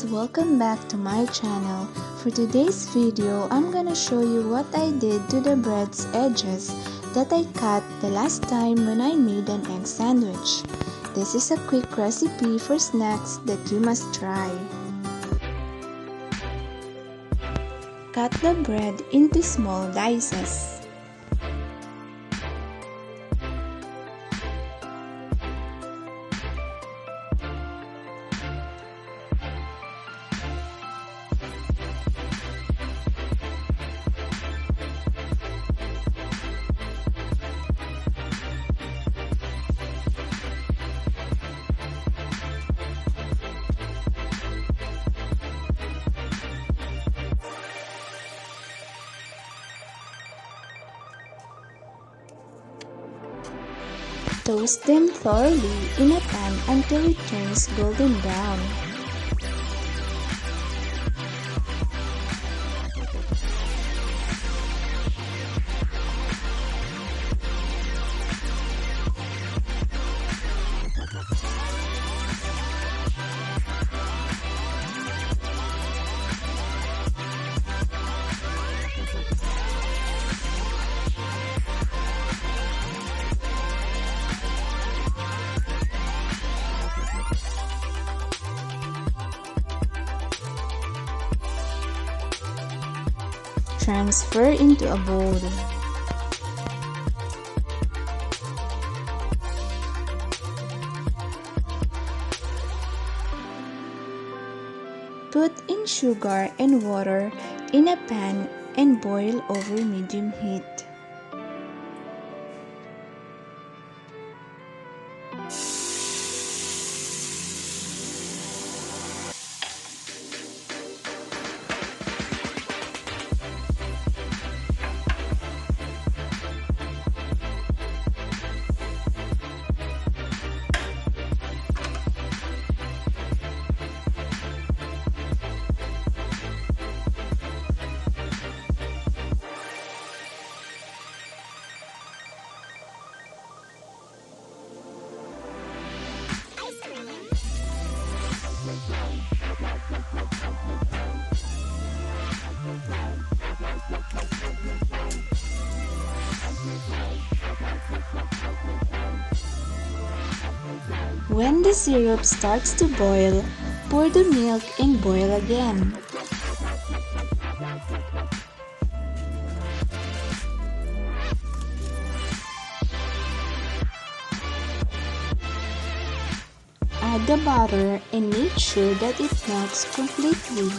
guys, welcome back to my channel. For today's video, I'm gonna show you what I did to the bread's edges that I cut the last time when I made an egg sandwich. This is a quick recipe for snacks that you must try. Cut the bread into small dices. Toast them thoroughly in a pan until it turns golden brown. Transfer into a bowl. Put in sugar and water in a pan and boil over medium heat. When the syrup starts to boil, pour the milk and boil again. Add the butter and make sure that it melts completely.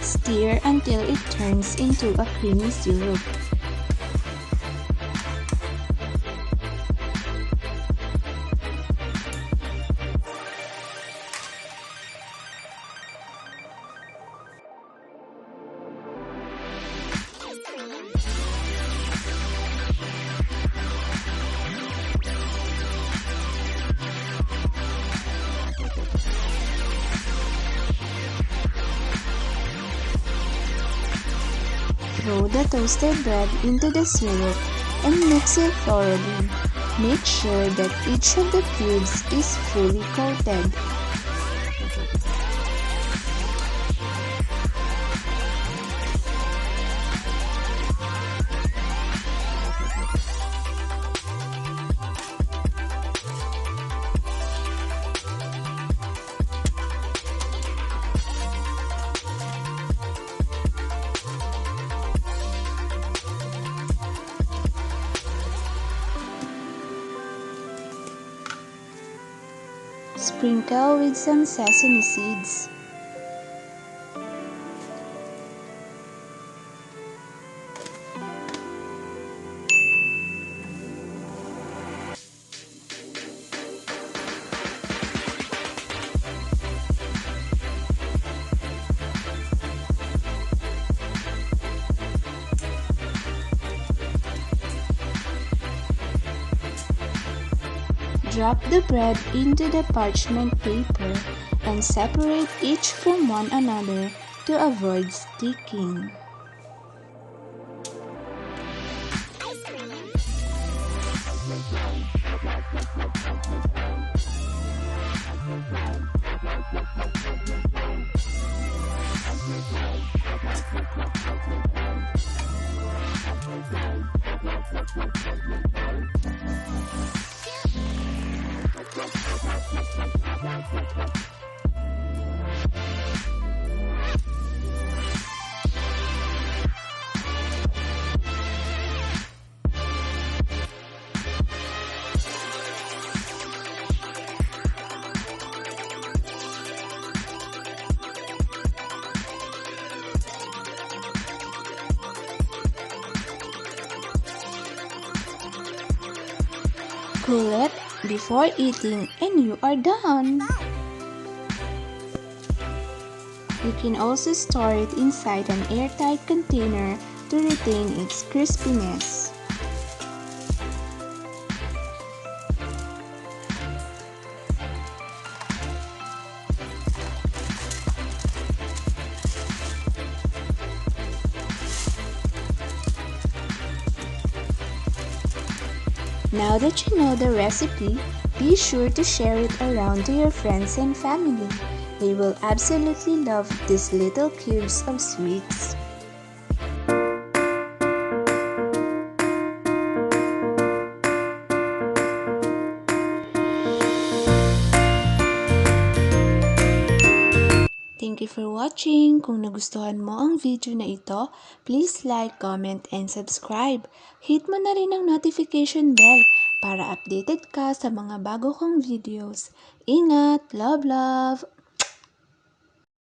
Stir until it turns into a creamy syrup. Throw the toasted bread into the syrup and mix it thoroughly. Make sure that each of the cubes is fully coated. Sprinkle with some sesame seeds. Drop the bread into the parchment paper and separate each from one another to avoid sticking. Cool it before eating and you are done! You can also store it inside an airtight container to retain its crispiness. Now that you know the recipe, be sure to share it around to your friends and family. They will absolutely love these little cubes of sweets. Thank you for watching. Kung nagustuhan mo ang video na ito, please like, comment, and subscribe. Hit mo na rin ang notification bell para updated ka sa mga bago kong videos. Ingat! Love, love!